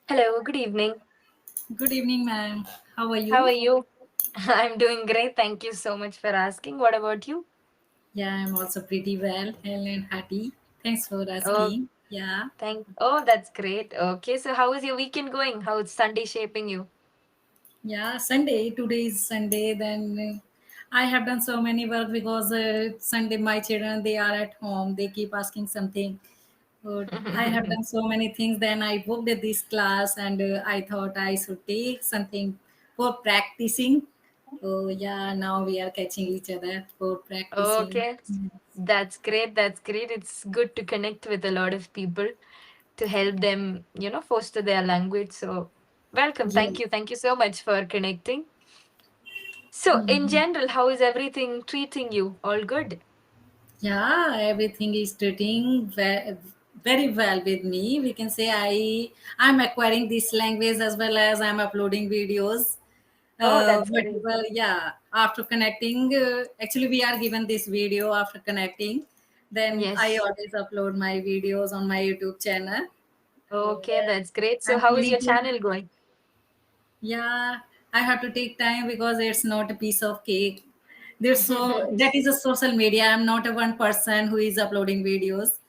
Hello, good evening. Good evening, ma'am. How are How are you? you? I'm doing great. Thank you so much for asking. What about you? Yeah, I'm also pretty well, hell and hearty. Thanks for Oh, asking. Yeah, that's great. Okay, so how is your weekend going? How is Sunday shaping you? yeah. Sunday. Today is Sunday. Then I have done so many work because Sunday my children they are at home. They keep asking something. I have done so many things. Then I booked this class, and I thought I should take something for practicing. Oh yeah, now we are catching each other for practicing. Okay, that's great. That's great. It's good to connect with a lot of people to help them, foster their language. So, welcome. Yeah. Thank you. Thank you so much for connecting. So, in Mhm. general, how is everything treating you? All good? Yeah, everything is treating very well with me. We can say I'm acquiring this language as well as I'm uploading videos. Oh, that's But great. well, yeah, after connecting, actually we are given this video after connecting. Then I Yes. always upload my videos on my YouTube channel. Okay, that's great. So, I'm how is your legal. channel going? Yeah, I have to take time because it's not a piece of cake. There's so that is a social media. I'm not a one person who is uploading videos.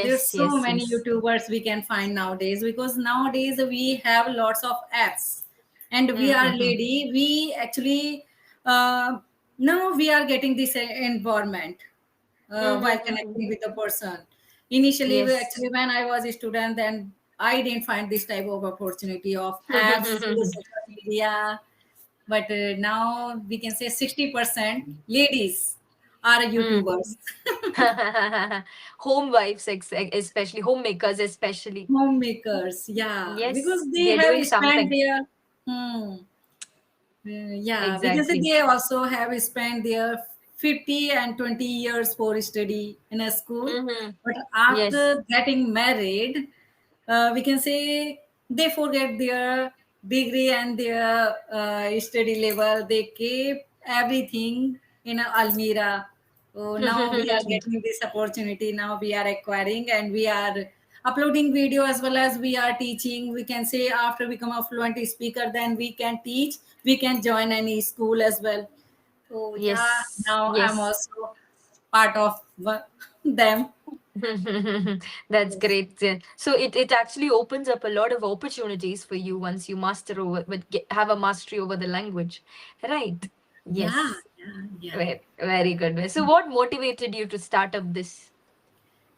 There's Yes, so yes, many yes. YouTubers we can find nowadays because nowadays we have lots of apps, and we are Mm-hmm. lady. We actually now we are getting this environment while Mm-hmm. connecting with the person. Initially, Yes. actually, when I was a student, then I didn't find this type of opportunity of apps through the social media. But now we can say 60% ladies are Mm. YouTubers, Home wives, especially homemakers, especially. homemakers. Yeah, Yes, because they they're have doing spent something. their hmm, yeah, we can say Exactly. they also have spent their 50 and 20 years for study in a school. Mm-hmm. But Yes. after getting married, we can say they forget their degree and their study level. They keep everything in a Almira. So now we are getting this opportunity. Now we are acquiring and we are uploading video as well as we are teaching. We can say after become a fluent speaker, then we can teach. We can join any school as well. So yeah, Yes. now I'm Yes. also part of them. That's Yes. great. So it actually opens up a lot of opportunities for you once you have a mastery over the language, right? Yeah, Yes. yeah, yeah. Very good. So what motivated you to start up this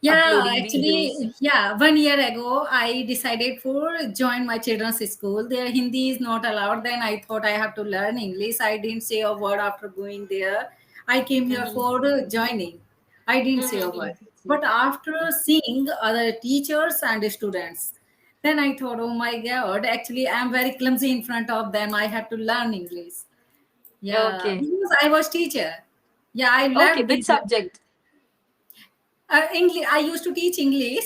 Yeah, uploading videos? actually, yeah, 1 year ago, I decided for join my children's school. Their Hindi is not allowed. Then I thought I have to learn English. I didn't say a word after going there. I came here Mm-hmm. for joining. I didn't say a word. Mm-hmm. But after seeing other teachers and students, then I thought, oh my God, actually, I'm very clumsy in front of them. I have to learn English. Yeah, Okay. because I was teacher. Yeah, I Okay. loved Which this. subject? English. I used to teach English,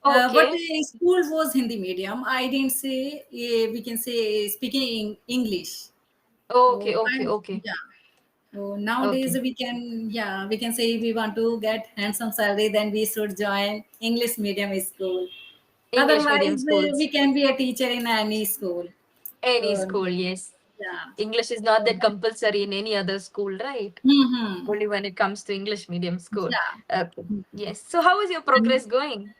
but Okay. the school was Hindi medium. I didn't say we can say speaking English. Okay. So Okay. Okay. yeah. So nowadays Okay. we can say if we want to get handsome salary, then we should join English medium school. English medium Otherwise, schools. we can be a teacher in any school. Any So school, yes. yeah. English is not that compulsory in any other school, right? Mm-hmm. Only when it comes to English medium school. Yeah. Okay. Yes. So how is your progress going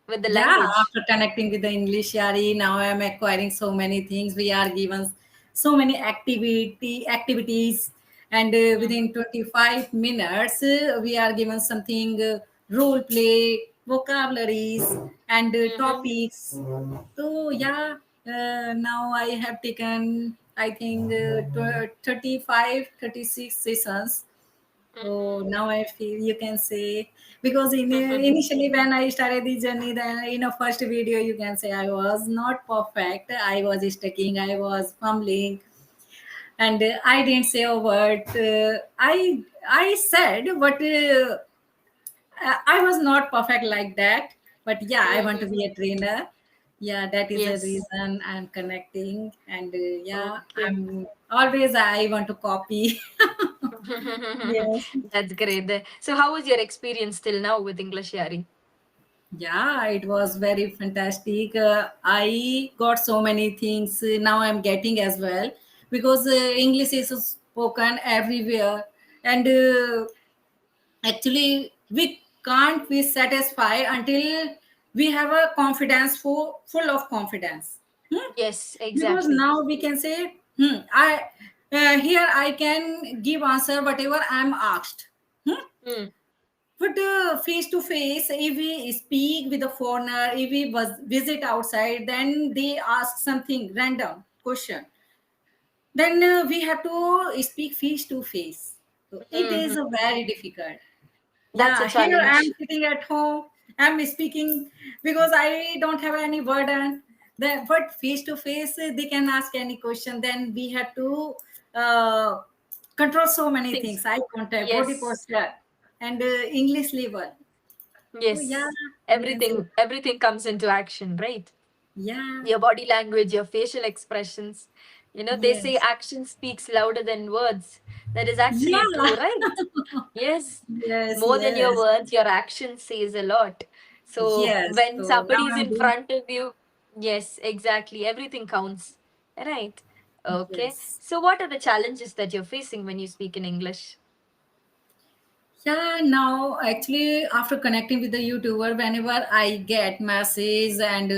with the Yeah, language? after connecting with the English Yari, now I'm acquiring so many things. We are given so many activities, and Mhm. within 25 minutes, we are given something role play, vocabularies, and Mhm. topics. So yeah, now I have taken I think 35, 36 sessions. Oh, Mhm. now I feel you can say because initially when I started the journey, then in a first video you can say I was not perfect. I was stucking. I was fumbling, and I didn't say a word. I said, but I was not perfect like that. But yeah, I want to be a Mhm. trainer. Yeah, that is the Yes. reason I'm connecting, and yeah, Okay. I'm always I want to copy. Yes. That's great. So how was your experience till now with English Yari? Yeah, it was very fantastic. I got so many things now I'm getting as well, because English is spoken everywhere, and actually we can't be satisfied until we have a confidence, full of confidence. Hmm? Yes, Because exactly. now we can say, I here I can give answer whatever I'm asked. Hmm? Hmm. But face to face, if we speak with a foreigner, if we visit outside, then they ask something random question. Then we have to speak face to face. So it Hmm. is very difficult. That's a Yeah, here I'm challenge. sitting at home. I'm speaking because I don't have any burden. Then, but face to face, they can ask any question. Then we have to uh, control so many Things. things: eye contact, body Yes, posture, and English level. So yeah, yes. we can say, Everything comes into action, right? yeah, Your body language, your facial expressions. They say yes, action speaks louder than words. That is actually yeah, true, right? Yes. yes, More than your yes, words, your action says a lot. So yes. when So now somebody is I'm in doing, front of you, yes, exactly. Everything counts. Right. Okay. yes. So what are the challenges that you're facing when you speak in English? Yeah, now actually after connecting with the YouTuber, whenever I get message and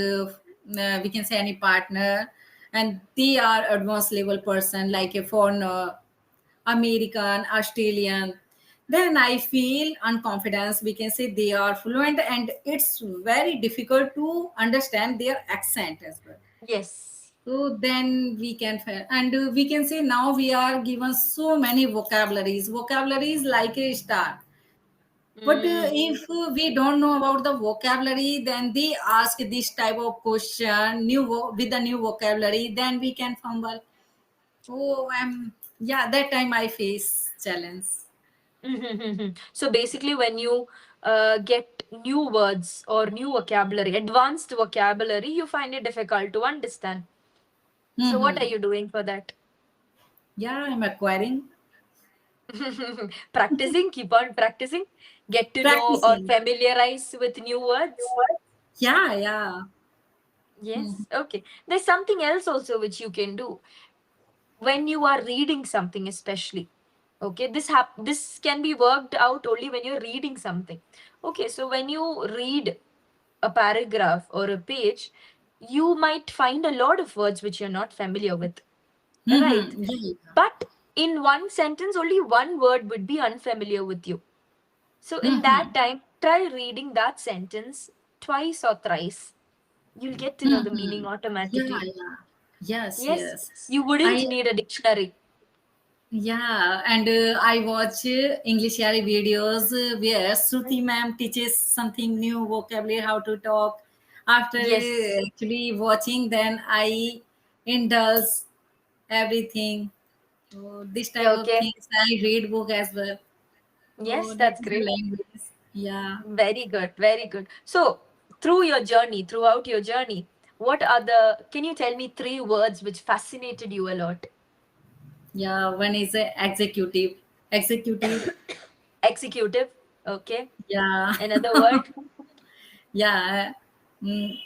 we can say any partner, and they are advanced level person like a foreigner, American, Australian, then I feel unconfidence. We can say they are fluent, and it's very difficult to understand their accent as well. Yes. So then we can and we can say now we are given so many vocabularies like a star. But Mm. if we don't know about the vocabulary, then they ask this type of question with the new vocabulary, then we can fumble. Oh, yeah, that time I face challenge. So basically, when you get new words or new vocabulary, advanced vocabulary, you find it difficult to understand. So what are Hmm. you doing for that? Yeah, I'm acquiring, Practicing, keep on practicing, get to know or practicing. familiarize with new words. Yeah, yeah. Mhm. Yes, okay. There's something else also which you can do when you are reading something, especially. Okay, this can be worked out only when you're reading something. Okay, so when you read a paragraph or a page, you might find a lot of words which you're not familiar with, right? Yeah, yeah. But in one sentence, only one word would be unfamiliar with you. So in that Hmm. time, try reading that sentence twice or thrice. You'll get to know the meaning Yeah, automatically. yeah. Yes, Yes, yes. you wouldn't I need a dictionary. Yeah, and I watch English videos where Shruti ma'am teaches something new vocabulary, how to talk. After Yes. actually watching, then I indulge everything. So this type of Okay. things, I read book as well. So Yes, that that's is the great. language. Yeah, Very good, very good. So, throughout your journey, can you tell me three words which fascinated you a lot? yeah. One is executive, executive. Executive, okay. Yeah, Another word? yeah. Mm,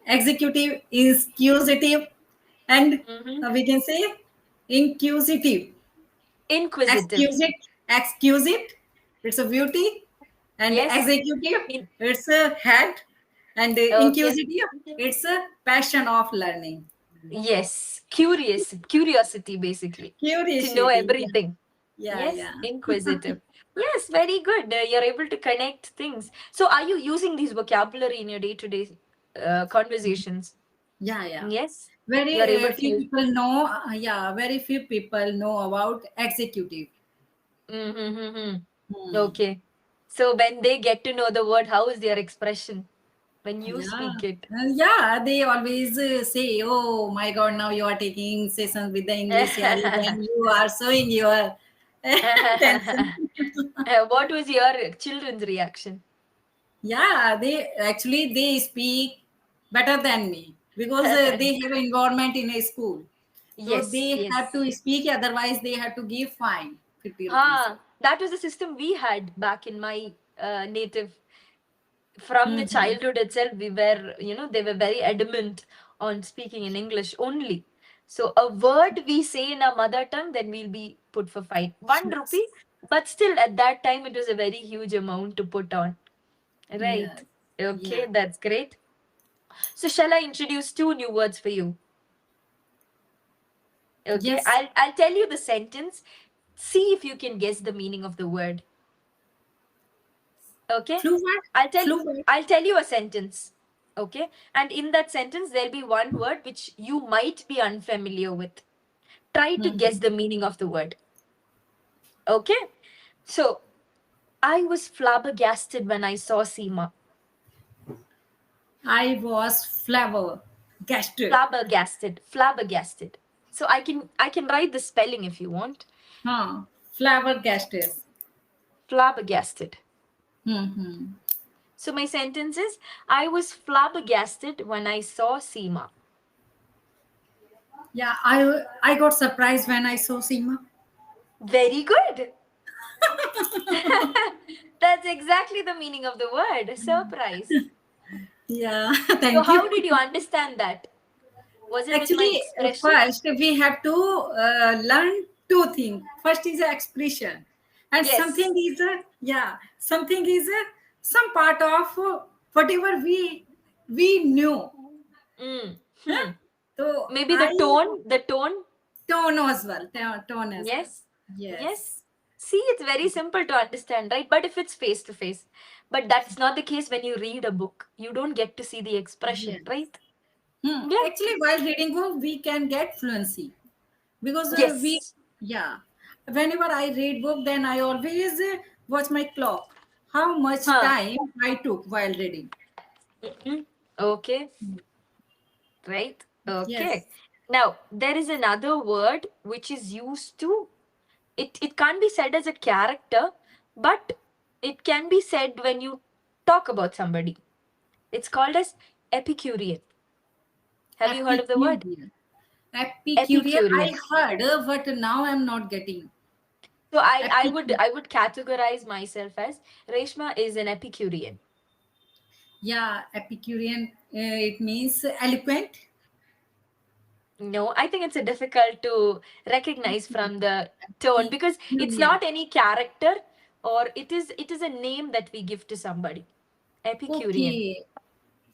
executive is accusative, and Mm-hmm. we can say inquisitive. Inquisitive. Excuse it, it's a beauty, and Yes. executive, In, it's a head, and okay. inquisitive, it's a passion of learning. Yes. Curiosity, basically. To know Curiosity, yeah, everything. yeah, Yes. yeah, Inquisitive. Yes, very good. You're able to connect things. So, are you using these vocabulary in your day-to-day conversations? yeah, yeah. Yes. Very You're able to few use. people know, yeah, very few people know about executive. Mm-hmm. Hmm. Okay. So when they get to know the word, how is their expression when you Yeah, speak it? yeah, they always say, "Oh my God, now you are taking sessions with the English Yari, and you are showing your attention." What was your children's reaction? Yeah, they speak better than me because they have environment in a school, so Yes, they have yes. to speak. Otherwise, they have to give fine 50 rupees. That was the system we had back in my native. From the Mhm. childhood itself, we were, they were very adamant on speaking in English only. So a word we say in our mother tongue, then we'll be put for fine. 1 rupee, Yes. but still at that time it was a very huge amount to put on. Right. Yes. Okay, Yeah. that's great. So shall I introduce two new words for you? Okay, Yes. I'll tell you the sentence. See if you can guess the meaning of the word. Okay? Fluid. I'll tell Fluid. I'll tell you a sentence. Okay? And in that sentence there'll be one word which you might be unfamiliar with. Try to guess Mhm. the meaning of the word. Okay? So, I was flabbergasted when I saw Seema. I was flavor. Gaster. Flabbergasted, flabbergasted. So I can write the spelling if you want. Huh. Flavor gasters. Flabbergasted. Mm-hmm. So my sentence is I was flabbergasted when I saw Seema. Yeah, I got surprised when I saw Seema. Very good. That's exactly the meaning of the word, surprise. Yeah, So thank you. how did you understand that? Was it with my Actually, expression? first we have to learn two things. First is a expression, and Yes. something is a yeah, something is a some part of whatever we knew. Mm. Huh? Hmm. So Maybe the I tone, the tone. tone as well, tone as well. Yes. Yes. Yes. See, it's very simple to understand, right? But if it's face to face. But that's not the case when you read a book. You don't get to see the expression, Yes. right? Yeah. Actually, while reading book, we can get fluency because we Yes. yeah. Whenever I read book, then I always watch my clock. How much Huh. time I took while reading. Mhm. Okay. Right? Yes. Okay. Now, there is another word which is used to, it can't be said as a character, but it can be said when you talk about somebody. It's called as Epicurean. Have you heard of the word? Epicurean. Epicurean. I Epicurean. heard, but now I'm not getting. So Epicurean. I would categorize myself as Reshma is an Epicurean. Yeah, Epicurean. It means eloquent. No, I think it's a difficult to recognize from the tone because it's Epicurean. not any character, or it is a name that we give to somebody. Epicurean. Okay.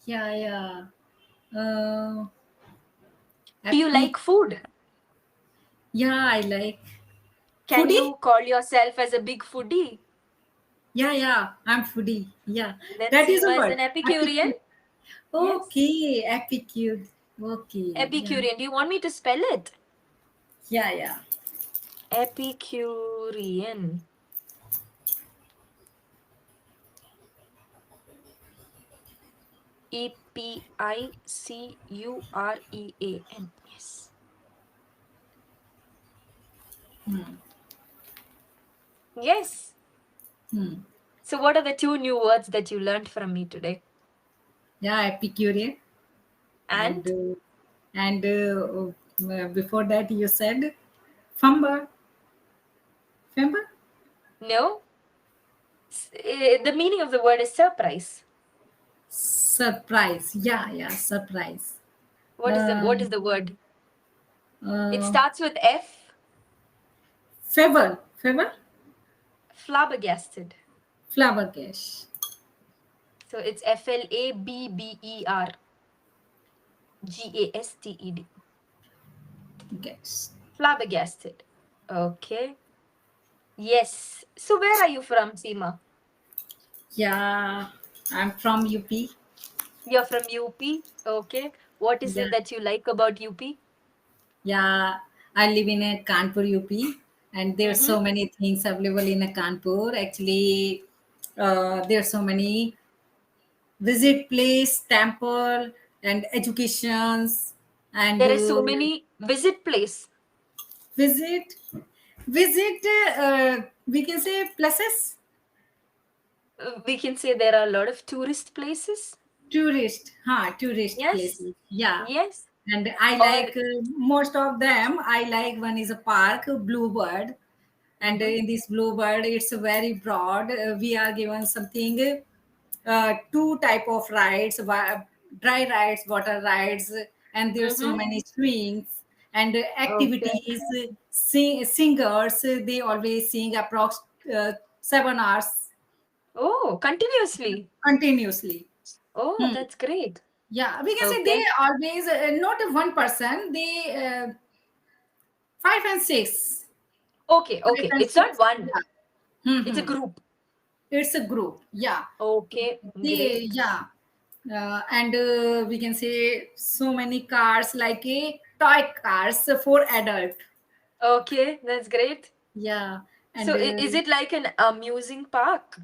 Yeah, yeah. Uh, Do you epic. like food? Yeah, I like Can foodie. you call yourself as a big foodie? Yeah, yeah, I'm foodie. Yeah, Then that is a Seema is word. an Epicurean. Epicure. Yes. Okay, epicure. Okay, yeah, Epicurean. Do you want me to spell it? yeah, yeah. Epicurean. Epicurean. Yes. Hmm. Yes. Hmm. So, what are the two new words that you learned from me today? Yeah, Epicurean. And And before that, you said fumble, fumble, no, the meaning of the word is surprise. surprise. Yeah, yeah, surprise. What is Um, the word? It uh, starts with F. favor, favor, Flabbergasted. flower cash. So it's Flabbergasted. Guess. Flabbergasted. Okay. Yes. So where are you from, Seema? Yeah, I'm from UP. You're from UP. Okay. What is Yeah, it that you like about UP? yeah, I live in a Kanpur, UP, and there's Mm-hmm. so many things available in a Kanpur. Actually, there's so many visit place, temple, and educations, and There is so many visit place. visit, visit. We can say places, We can say there are a lot of tourist places. tourist Yes. places. Yeah, Yes. and I Or like most of them. I like one is a park, Bluebird, and mhm. in this Bluebird it's very broad. We are given something two type of rides, dry rides, water rides, and there's so Mm-hmm. many swings and Okay. activities. Singers, they always sing approx 7 hours Oh, continuously. continuously. Oh, Hmm. that's great. Yeah, we can say they Okay. always not one person. They 5 and 6, Okay. five Okay. and It's not six. one. Yeah. It's a Hmm. group. It's a group. Yeah. Okay. They, Great. yeah. And we can say so many cars like a toy cars for adult. Okay. That's great. Yeah. So And is it like an amusing park?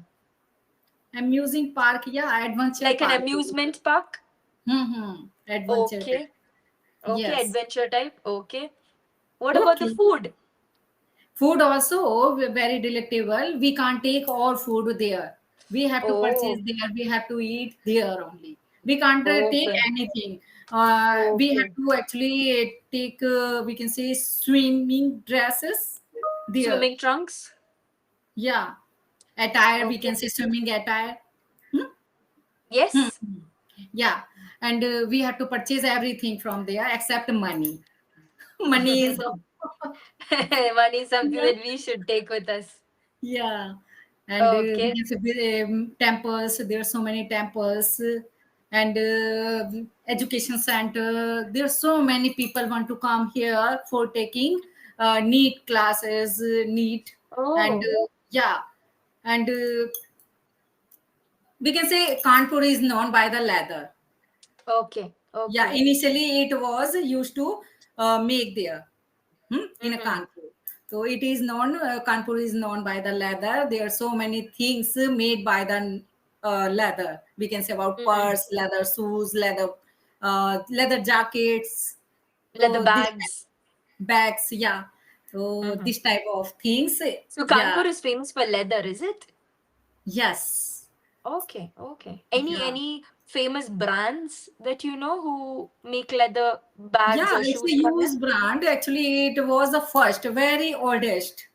amusing park. Yeah, adventure Like an park. amusement park? Mm-hmm. Adventure. Okay. Okay. Yes. Adventure type. Okay. What about the Okay. food? Food also very delectable. We can't take all food there. We have to purchase Oh, there. We have to eat there only. We can't take okay. anything. We have Okay. to actually take, we can say, swimming dresses there. Swimming trunks? Yeah. Attire, we Okay. can say swimming attire. Hmm? Hmm. Yes. Yeah. And we have to purchase everything from there except money. Money is, Money is something yeah. that we should take with us. Yeah, and we Okay. can say temples. There are so many temples, and education center. There are so many people want to come here for taking NEET classes, NEET, and Oh, yeah, and we can say Kanpur is known by the leather. okay. Yeah, Okay. initially it was used to make there. In a Mm-hmm. Kanpur. So it is known, Kanpur is known by the leather. There are so many things made by the leather. We can say about Mm-hmm. purse, leather shoes, leather jackets. Leather So this bags. bags, yeah. So Mm-hmm. this type of things, So yeah. Kanpur is famous for leather, is it? Yes, Okay. Okay. yeah. Any famous brands that you know who make leather bags Yeah, or it's a shoes from there? used brand. Actually, it was the first, very oldest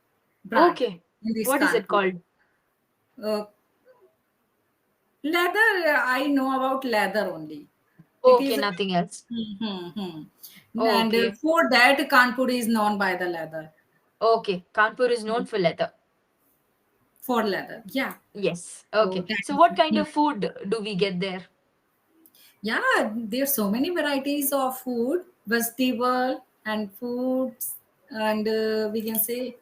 brand Okay. in this What is it Kanpur. called? Uh, Leather, I know about leather only. It Okay, is. nothing else. And Okay. for that, Kanpur is known by the leather. Okay. Kanpur is known for leather. For leather, yeah. Yes. So Okay. that So is, what kind of food do we get there? yeah, there's so many varieties of food, vegetable and foods, and we can say,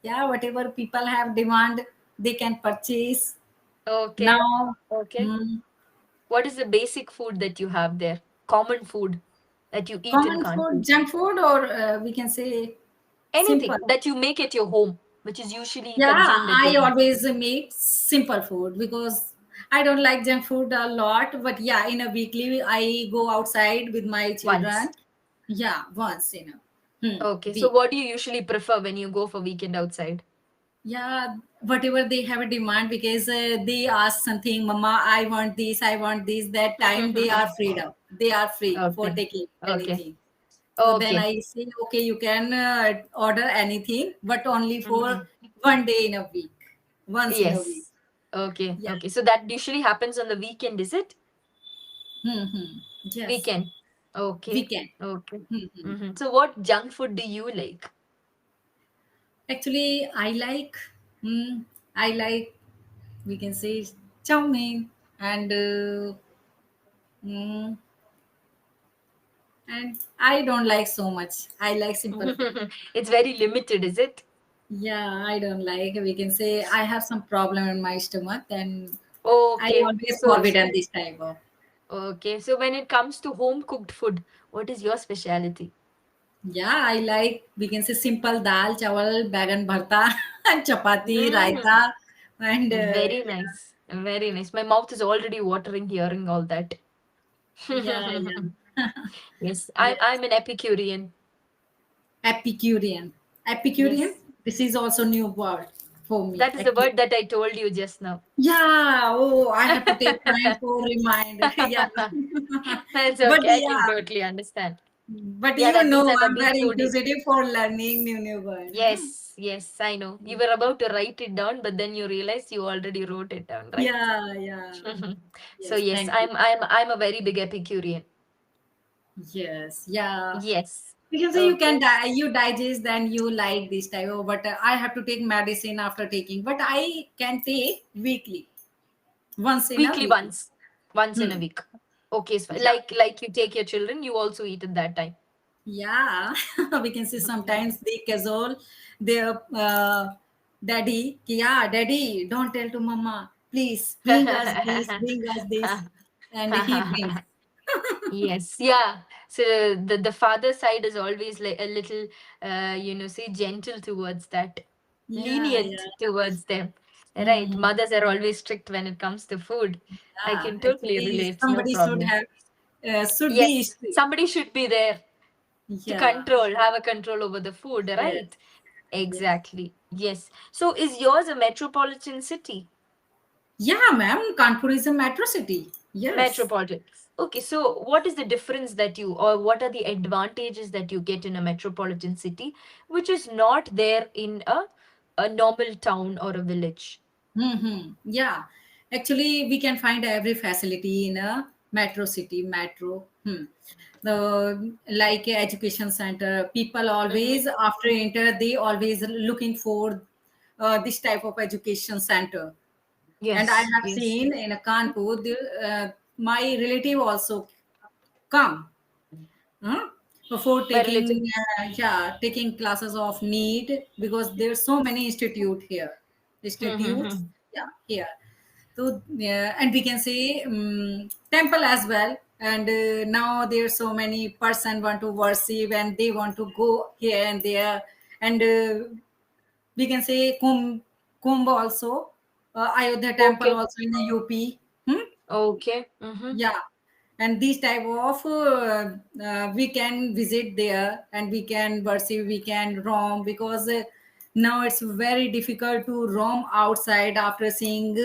yeah, whatever people have demand, they can purchase Okay. now. Okay. hmm, What is the basic food that you have there? Common food that you eat in Common food, Kanpur? junk food, or we can say simple. Anything that you make at your home, which is usually Yeah, consumed at your I home. always make simple food because I don't like junk food a lot. But yeah, in a weekly, I go outside with my Once. children. Yeah, once in a Okay. So week. what do you usually prefer when you go for weekend outside? Yeah, whatever they have a demand because they ask something, Mama, I want this, I want this. That time they are freed up. They are free for Okay. taking Okay. anything. So then Okay. I say, okay, you can order anything, but only for Mhm. one day in a week, once in a week. Yes. Okay. Yeah. Okay. So that usually happens on the weekend, is it? Yes, Weekend. we Okay. can. Okay. Hmm. So what junk food do you like? Actually, hmm, I like, we can say, chow mein and hmm, and I don't like so much. I like simple food. It's very limited, is it? Yeah, I don't like. We can say I have some problem in my stomach, and I Okay. always So forbidden this type of. okay. So when it comes to home cooked food, what is your specialty? Yeah, I like, we can say, simple dal, chawal, bagan bharta, and chapati, Mm, raita, and very nice. Very nice. My mouth is already watering hearing all that. yeah, yeah. Yes, I'm Yes. an Epicurean. Epicurean. Epicurean. Yes. This is also new word for me. That is the word that I told you just now. Yeah. Oh, I have to take time for remind. Yeah. That's But okay. I can yeah. totally understand. But Yeah, that means I'm a I'm big very foodie. inquisitive for learning new words. Yes. yes, I know. You were about to write it down, but then you realized you already wrote it down, right? Yeah, yeah. So Yes, yes, thank you. I'm a very big Epicurean. Yes, yeah. Yes. You can say you can Okay. you digest, then you like this type of, but I have to take medicine after taking, but I can take weekly, once in a Weekly weekly. once. Once in a Hmm. week. Okay, so Yeah, like you take your children, you also eat at that time. yeah. We can say sometimes they casual their daddy, yeah, daddy, don't tell to mama, please bring us this, and he brings. Yes, yeah. So the father side is always like a little, say gentle towards that, Yeah, lenient yeah. towards them. Right. Mhm. Mothers are always strict when it comes to food. I Yeah, can totally actually, relate. No somebody should problem. have should be Yes, strict. somebody should be there to Yeah. control, have a control over the food, Yes. right? Yes. Exactly. Yes. So is yours a metropolitan city? Yeah, ma'am. Kanpur is a metro city. Yes. Metropolitan. Okay, so what is the difference that you, or what are the advantages that you get in a metropolitan city, which is not there in a normal town or a village? Mm-hmm. Yeah. Actually, we can find every facility in a metro city. Metro. The like a education center. People Mm-hmm. always after enter they always looking for this type of education center. And I Yes, have yes. seen in a Kanpur, my relative also come. Huh? Before My relative. taking taking classes of need, because there's so many institutes, Mm-hmm. yeah, here. So yeah, and we can say temple as well, and now there's so many person want to worship and they want to go here and there, and we can say Kumbh also, Ayodhya temple Okay. also in the UP. Hmm? Okay. Mm-hmm. Yeah, and these type of we can visit there and we can worship, we can roam, because now it's very difficult to roam outside after seeing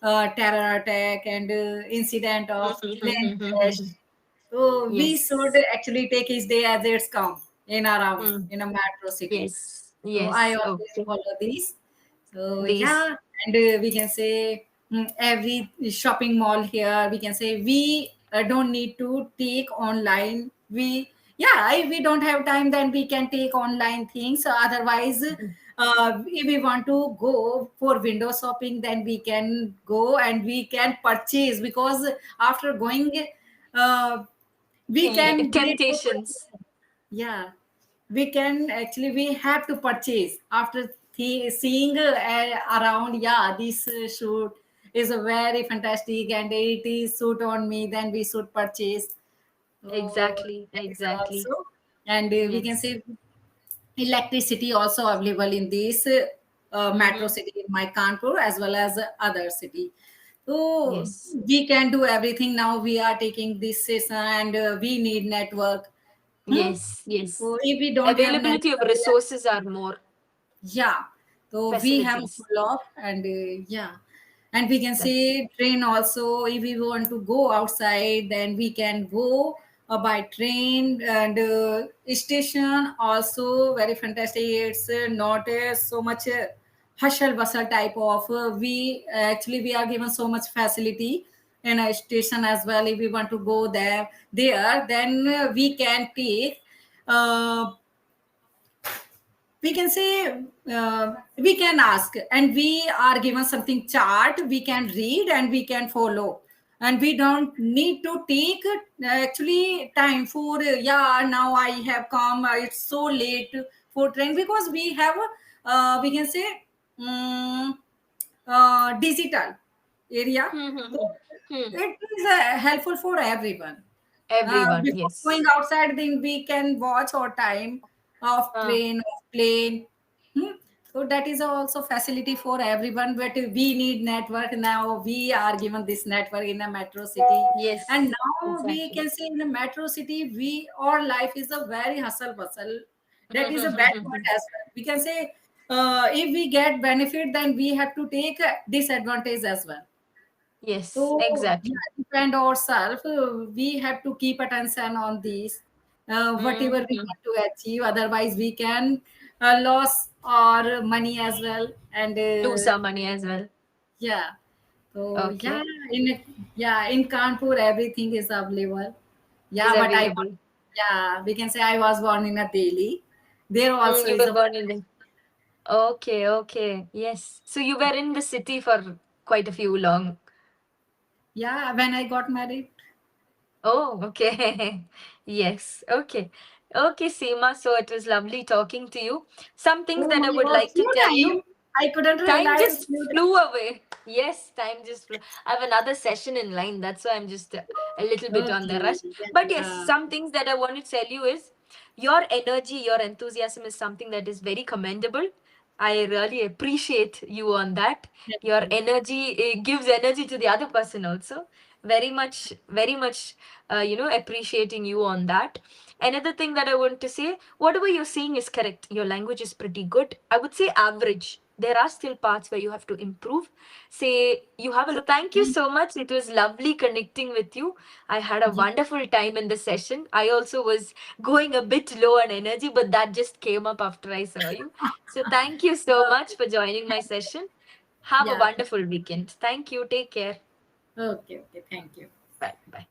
terror attack and incident of plane crash. So we should Yes. actually take each day as it's come in around Mm. in a metro city. Yes. So I Yes. always Okay. follow these. So These. yeah, and we can say every shopping mall here, we can say we don't need to take online. We yeah, if we don't have time, then we can take online things. Otherwise, if we want to go for window shopping, then we can go and we can purchase, because after going, uh, we Yeah, can great for temptations. purchasing. Yeah, we can actually we have to purchase after seeing around. Yeah, this shoot is a very fantastic and it is suit on me. Then we should purchase. So Exactly. that is Exactly. also, and we can Yes. say electricity also available in this metro Mm-hmm. city in my Kanpur as well as other city. So Yes. we can do everything now. We are taking this session and we need network. Hmm? Yes. Yes. So if we don't have Availability of network, resources are more yeah, so we have facilities. full of, and yeah, and we can That, say train also. If we want to go outside, then we can go by train, and station also very fantastic. It's not so much hustle bustle type of. We actually we are given so much facility in a station as well. If we want to go there, then we can take. We can say we can ask and we are given something chart, we can read and we can follow, and we don't need to take actually time for yeah, now I have come, it's so late for train, because we have we can say um, digital area. hmm, hmm, So hmm. Hmm. it is helpful for everyone. Everyone, Before going yes. outside, then we can watch our time of Uh, train, of plane. Hmm? So that is also facility for everyone. But we need network now. We are given this network in a metro city, and yes, now we exactly. can say in a metro city, we our life is a very hustle bustle. Hmm, That is hmm, a hmm, bad hmm, hmm. point as well. We can say if we get benefit, then we have to take disadvantage as well. Yes, So exactly. yeah, depend ourselves. We have to keep attention on these, whatever we Hmm. want to achieve. Otherwise, we can lose. or money as well. And Do some money as well. yeah, so Okay. in Kanpur everything is available. Is Yeah, but available. yeah, we can say I was born in a Delhi. There also You is were a, born in the. Okay, okay. Yes. So you were in the city for quite a few long. yeah, when I got married. Oh, okay. Yes. Okay. Okay, Seema. So it was lovely talking to you. Some things Oh that my I would God, like to few tell you. time. I couldn't Time realize just few flew away. Yes, time just flew. I have another session in line. That's why I'm just a little bit on the Okay, rush. But yes, yeah, some things that I want to tell you is your energy, your enthusiasm is something that is very commendable. I really appreciate you on that. thank Your you. energy gives energy to the other person also. Very much, appreciating you on that. Another thing that I want to say, whatever you're saying is correct. Your language is pretty good. I would say average. There are still parts where you have to improve. Say you have a look. Thank you so much. It was lovely connecting with you. I had a Yeah, wonderful time in the session. I also was going a bit low on energy, but that just came up after I saw you. So thank you so much for joining my session. Have a yeah. wonderful weekend. Thank you. Take care. Okay, okay, thank you. Bye. Bye.